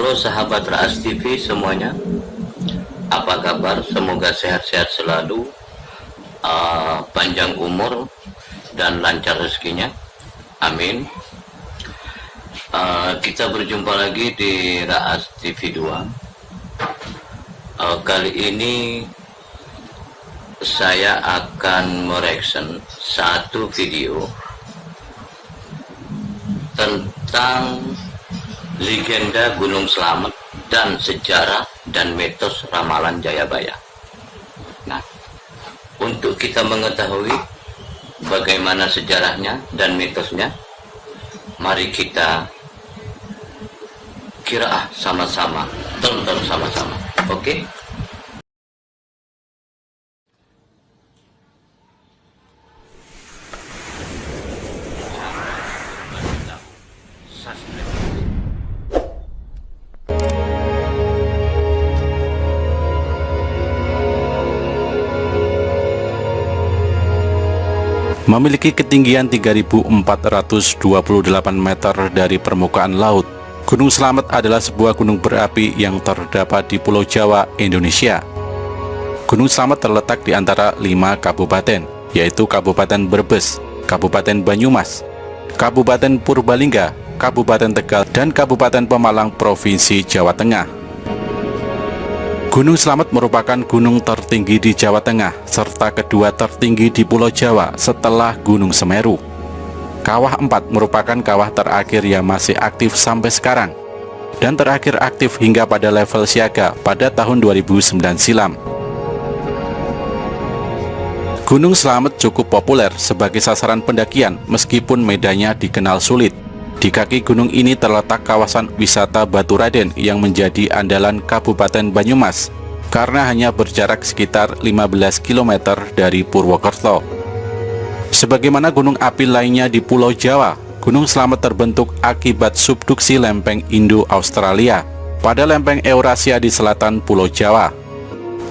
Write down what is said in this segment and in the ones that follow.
Halo sahabat Raas TV semuanya, apa kabar? Semoga sehat-sehat selalu, panjang umur dan lancar rezekinya, amin. Kita berjumpa lagi di Raas TV 2. Kali ini saya akan mereaction satu video tentang legenda Gunung Slamet dan sejarah dan mitos ramalan Jayabaya. Nah, untuk kita mengetahui bagaimana sejarahnya dan mitosnya, mari kita qiraah sama-sama, tonton sama-sama. Oke? Memiliki ketinggian 3.428 meter dari permukaan laut, Gunung Slamet adalah sebuah gunung berapi yang terdapat di Pulau Jawa, Indonesia. Gunung Slamet terletak di antara 5 kabupaten, yaitu Kabupaten Brebes, Kabupaten Banyumas, Kabupaten Purbalingga, Kabupaten Tegal, dan Kabupaten Pemalang, Provinsi Jawa Tengah. Gunung Slamet merupakan gunung tertinggi di Jawa Tengah, serta kedua tertinggi di Pulau Jawa setelah Gunung Semeru. Kawah 4 merupakan kawah terakhir yang masih aktif sampai sekarang, dan terakhir aktif hingga pada level siaga pada tahun 2009 silam. Gunung Slamet cukup populer sebagai sasaran pendakian meskipun medannya dikenal sulit. Di kaki gunung ini terletak kawasan wisata Batu Raden yang menjadi andalan Kabupaten Banyumas karena hanya berjarak sekitar 15 km dari Purwokerto. Sebagaimana gunung api lainnya di Pulau Jawa, Gunung Slamet terbentuk akibat subduksi lempeng Indo-Australia pada lempeng Eurasia di selatan Pulau Jawa.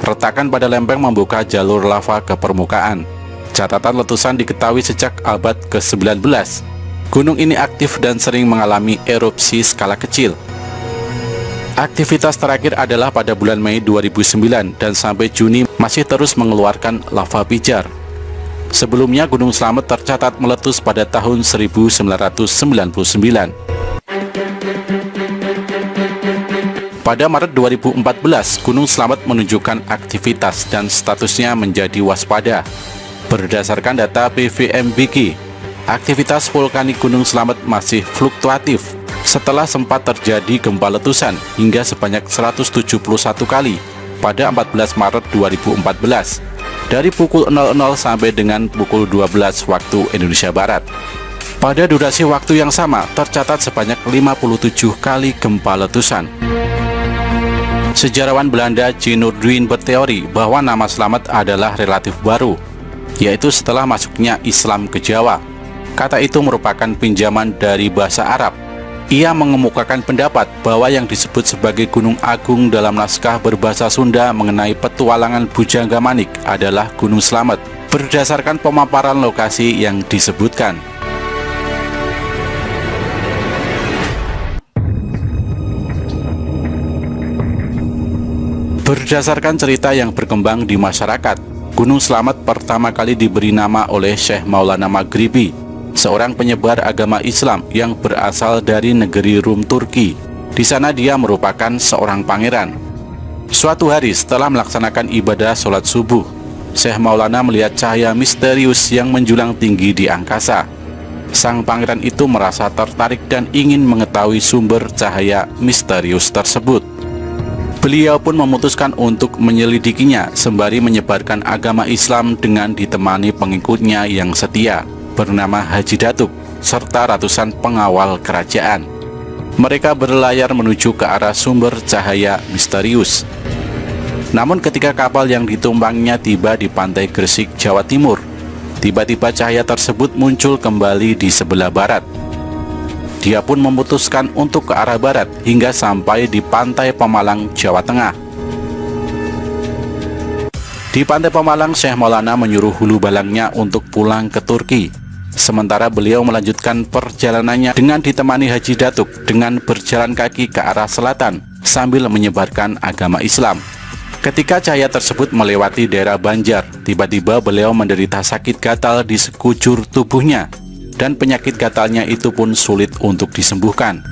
Retakan pada lempeng membuka jalur lava ke permukaan. Catatan letusan diketahui sejak abad ke-19. Gunung ini aktif dan sering mengalami erupsi skala kecil. Aktivitas terakhir adalah pada bulan Mei 2009 dan sampai Juni masih terus mengeluarkan lava pijar. Sebelumnya Gunung Slamet tercatat meletus pada tahun 1999. Pada Maret 2014, Gunung Slamet menunjukkan aktivitas dan statusnya menjadi waspada. Berdasarkan data PVMBG, aktivitas vulkanik Gunung Slamet masih fluktuatif setelah sempat terjadi gempa letusan hingga sebanyak 171 kali pada 14 Maret 2014 dari pukul 00 sampai dengan pukul 12 waktu Indonesia Barat. Pada durasi waktu yang sama tercatat sebanyak 57 kali gempa letusan. Sejarawan Belanda J. Noordween berteori bahwa nama Slamet adalah relatif baru, yaitu setelah masuknya Islam ke Jawa. Kata itu merupakan pinjaman dari bahasa Arab. Ia mengemukakan pendapat bahwa yang disebut sebagai Gunung Agung dalam naskah berbahasa Sunda mengenai petualangan Bujangga Manik adalah Gunung Slamet, berdasarkan pemaparan lokasi yang disebutkan. Berdasarkan cerita yang berkembang di masyarakat, Gunung Slamet pertama kali diberi nama oleh Syekh Maulana Maghribi, seorang penyebar agama Islam yang berasal dari negeri Rum, Turki. Di sana dia merupakan seorang pangeran. Suatu hari setelah melaksanakan ibadah sholat subuh, Syekh Maulana melihat cahaya misterius yang menjulang tinggi di angkasa. Sang pangeran itu merasa tertarik dan ingin mengetahui sumber cahaya misterius tersebut. Beliau pun memutuskan untuk menyelidikinya sembari menyebarkan agama Islam dengan ditemani pengikutnya yang setia, bernama Haji Datuk, serta ratusan pengawal kerajaan. Mereka berlayar menuju ke arah sumber cahaya misterius. Namun ketika kapal yang ditumpangnya tiba di pantai Gresik, Jawa Timur, tiba-tiba cahaya tersebut muncul kembali di sebelah barat. Dia pun memutuskan untuk ke arah barat hingga sampai di pantai Pemalang, Jawa Tengah. Di pantai Pemalang, Syekh Maulana menyuruh hulu balangnya untuk pulang ke Turki. Sementara beliau melanjutkan perjalanannya dengan ditemani Haji Datuk dengan berjalan kaki ke arah selatan sambil menyebarkan agama Islam. Ketika cahaya tersebut melewati daerah Banjar, tiba-tiba beliau menderita sakit gatal di sekujur tubuhnya, dan penyakit gatalnya itu pun sulit untuk disembuhkan.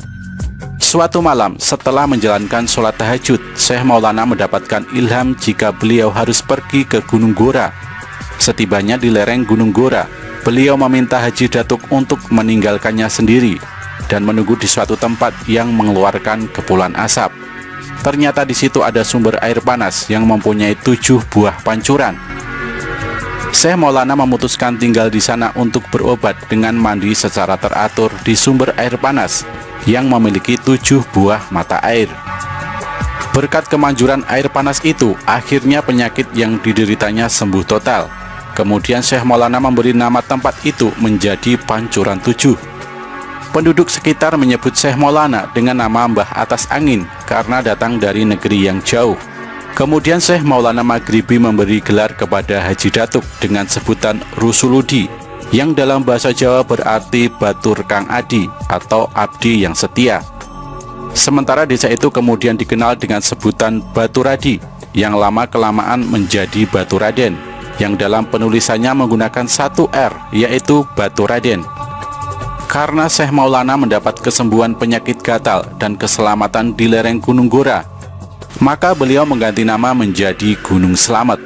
Suatu malam, setelah menjalankan sholat tahajud, Syekh Maulana mendapatkan ilham jika beliau harus pergi ke Gunung Gora. Setibanya di lereng Gunung Gora, beliau meminta Haji Datuk untuk meninggalkannya sendiri dan menunggu di suatu tempat yang mengeluarkan kepulan asap. Ternyata di situ ada sumber air panas yang mempunyai 7 buah pancuran. Syekh Maulana memutuskan tinggal di sana untuk berobat dengan mandi secara teratur di sumber air panas yang memiliki 7 buah mata air. Berkat kemanjuran air panas itu, akhirnya penyakit yang dideritanya sembuh total. Kemudian Syekh Maulana memberi nama tempat itu menjadi Pancuran 7. Penduduk sekitar menyebut Syekh Maulana dengan nama Mbah Atas Angin karena datang dari negeri yang jauh. Kemudian Syekh Maulana Maghribi memberi gelar kepada Haji Datuk dengan sebutan Rusuludi, yang dalam bahasa Jawa berarti Batur Kang Adi atau abdi yang setia. Sementara desa itu kemudian dikenal dengan sebutan Baturadi, yang lama-kelamaan menjadi Baturaden, yang dalam penulisannya menggunakan 1 R, yaitu Baturaden. Karena Syekh Maulana mendapat kesembuhan penyakit gatal dan keselamatan di lereng Gunung Gora, maka beliau mengganti nama menjadi Gunung Slamet.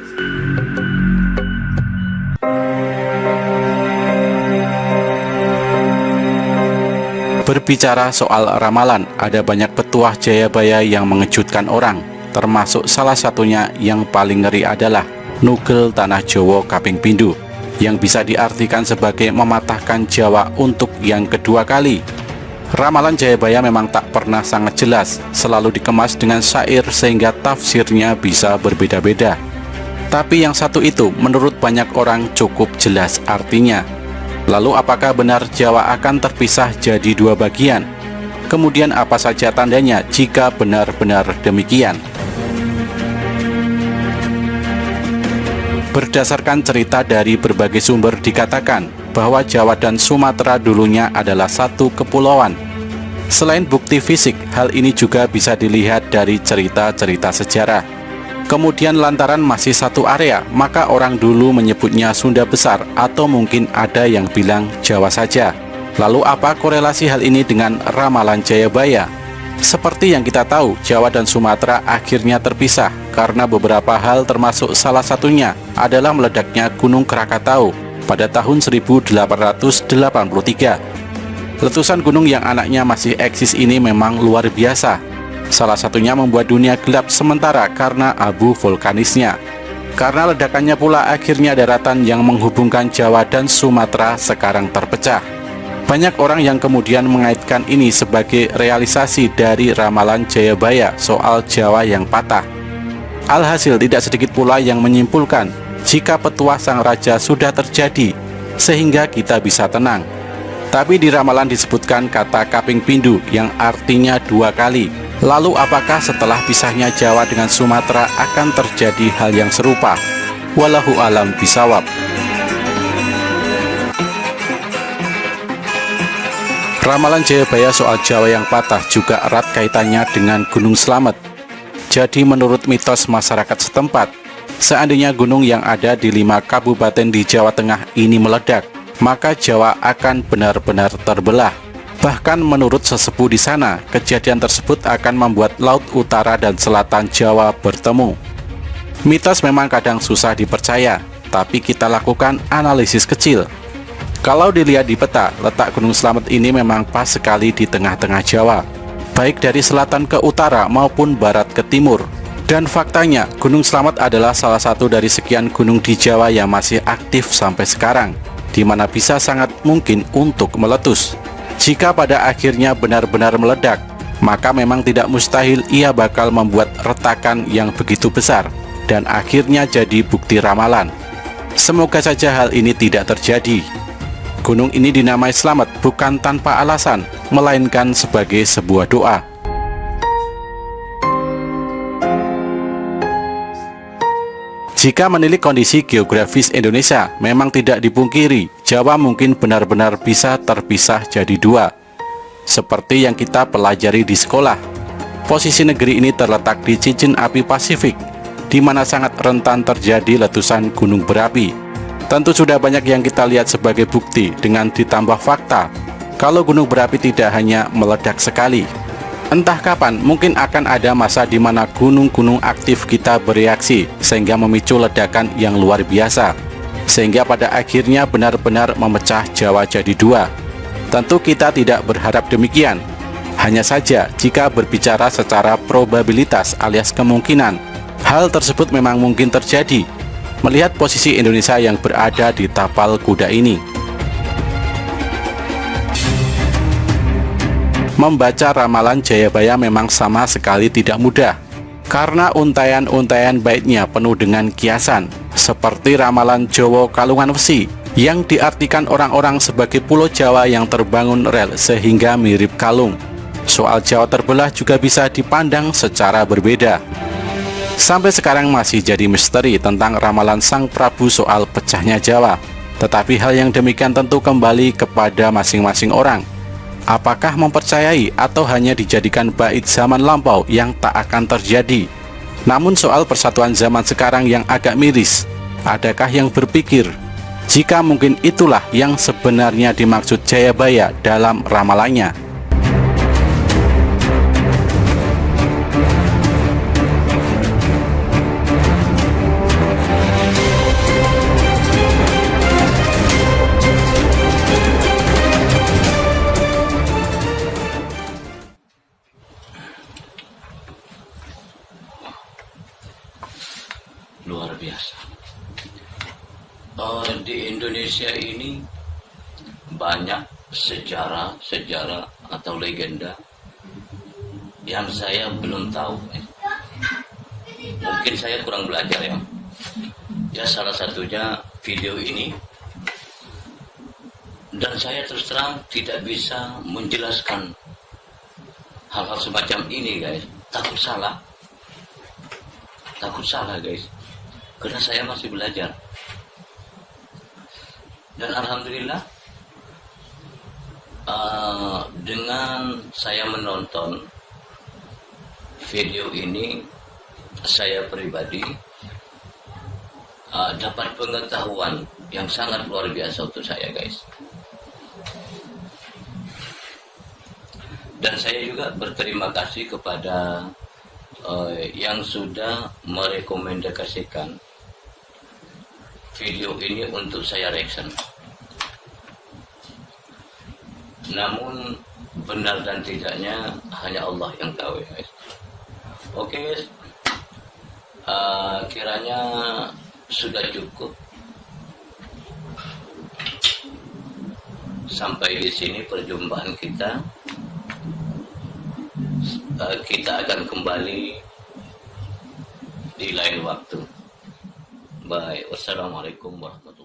Berbicara soal ramalan, ada banyak petuah Jayabaya yang mengejutkan orang, termasuk salah satunya yang paling ngeri adalah Nugel Tanah Jawa Kaping Pindho, yang bisa diartikan sebagai mematahkan Jawa untuk yang kedua kali. Ramalan Jayabaya memang tak pernah sangat jelas, selalu dikemas dengan syair sehingga tafsirnya bisa berbeda-beda. Tapi yang satu itu menurut banyak orang cukup jelas artinya. Lalu apakah benar Jawa akan terpisah jadi 2 bagian? Kemudian apa saja tandanya jika benar-benar demikian? Berdasarkan cerita dari berbagai sumber dikatakan bahwa Jawa dan Sumatera dulunya adalah satu kepulauan. Selain bukti fisik, hal ini juga bisa dilihat dari cerita-cerita sejarah. Kemudian lantaran masih satu area, maka orang dulu menyebutnya Sunda Besar, atau mungkin ada yang bilang Jawa saja. Lalu apa korelasi hal ini dengan ramalan Jayabaya? Seperti yang kita tahu, Jawa dan Sumatera akhirnya terpisah karena beberapa hal, termasuk salah satunya adalah meledaknya Gunung Krakatau pada tahun 1883. Letusan gunung yang anaknya masih eksis ini memang luar biasa. Salah satunya membuat dunia gelap sementara karena abu vulkanisnya. Karena ledakannya pula akhirnya daratan yang menghubungkan Jawa dan Sumatera sekarang terpecah. Banyak orang yang kemudian mengaitkan ini sebagai realisasi dari ramalan Jayabaya soal Jawa yang patah. Alhasil tidak sedikit pula yang menyimpulkan jika petuah sang raja sudah terjadi sehingga kita bisa tenang. Tapi di ramalan disebutkan kata Kaping Pindho yang artinya 2 kali. Lalu apakah setelah pisahnya Jawa dengan Sumatera akan terjadi hal yang serupa? Wallahu alam bisawab. Ramalan Jayabaya soal Jawa yang patah juga erat kaitannya dengan Gunung Slamet. Jadi menurut mitos masyarakat setempat, seandainya gunung yang ada di 5 kabupaten di Jawa Tengah ini meledak, maka Jawa akan benar-benar terbelah. Bahkan menurut sesepuh di sana, kejadian tersebut akan membuat laut utara dan selatan Jawa bertemu. Mitos memang kadang susah dipercaya, tapi kita lakukan analisis kecil. Kalau dilihat di peta, letak Gunung Slamet ini memang pas sekali di tengah-tengah Jawa, baik dari selatan ke utara maupun barat ke timur. Dan faktanya, Gunung Slamet adalah salah satu dari sekian gunung di Jawa yang masih aktif sampai sekarang, di mana bisa sangat mungkin untuk meletus. Jika pada akhirnya benar-benar meledak, maka memang tidak mustahil ia bakal membuat retakan yang begitu besar, dan akhirnya jadi bukti ramalan. Semoga saja hal ini tidak terjadi. Gunung ini dinamai Slamet bukan tanpa alasan, melainkan sebagai sebuah doa. Jika menilik kondisi geografis Indonesia, memang tidak dipungkiri Jawa mungkin benar-benar bisa terpisah jadi dua. Seperti yang kita pelajari di sekolah, posisi negeri ini terletak di cincin api Pasifik, di mana sangat rentan terjadi letusan gunung berapi. Tentu sudah banyak yang kita lihat sebagai bukti dengan ditambah fakta kalau gunung berapi tidak hanya meledak sekali. Entah kapan, mungkin akan ada masa di mana gunung-gunung aktif kita bereaksi sehingga memicu ledakan yang luar biasa, sehingga pada akhirnya benar-benar memecah Jawa jadi dua. Tentu kita tidak berharap demikian. Hanya saja jika berbicara secara probabilitas alias kemungkinan, hal tersebut memang mungkin terjadi melihat posisi Indonesia yang berada di tapal kuda ini. Membaca ramalan Jayabaya memang sama sekali tidak mudah, karena untayan-untayan baiknya penuh dengan kiasan, seperti ramalan Jawa Kalungan Wesi, yang diartikan orang-orang sebagai pulau Jawa yang terbangun rel sehingga mirip kalung. Soal Jawa terbelah juga bisa dipandang secara berbeda. Sampai sekarang masih jadi misteri tentang ramalan Sang Prabu soal pecahnya Jawa. Tetapi hal yang demikian tentu kembali kepada masing-masing orang. Apakah mempercayai atau hanya dijadikan bait zaman lampau yang tak akan terjadi? Namun soal persatuan zaman sekarang yang agak miris, adakah yang berpikir jika mungkin itulah yang sebenarnya dimaksud Jayabaya dalam ramalannya? Luar biasa. Di Indonesia ini banyak sejarah atau legenda yang saya belum tahu. Mungkin saya kurang belajar ya. Ya salah satunya video ini. Dan saya terus terang tidak bisa menjelaskan hal-hal semacam ini, guys. Takut salah guys, karena saya masih belajar. Dan alhamdulillah dengan saya menonton video ini, saya pribadi dapat pengetahuan yang sangat luar biasa untuk saya, guys. Dan saya juga berterima kasih kepada yang sudah merekomendasikan video ini untuk saya reaction. Namun benar dan tidaknya hanya Allah yang tahu, guys. Oke, guys. Kiranya sudah cukup. Sampai di sini perjumpaan kita. Kita akan kembali di lain waktu. Baik, wassalamualaikum warahmatullahi wabarakatuh.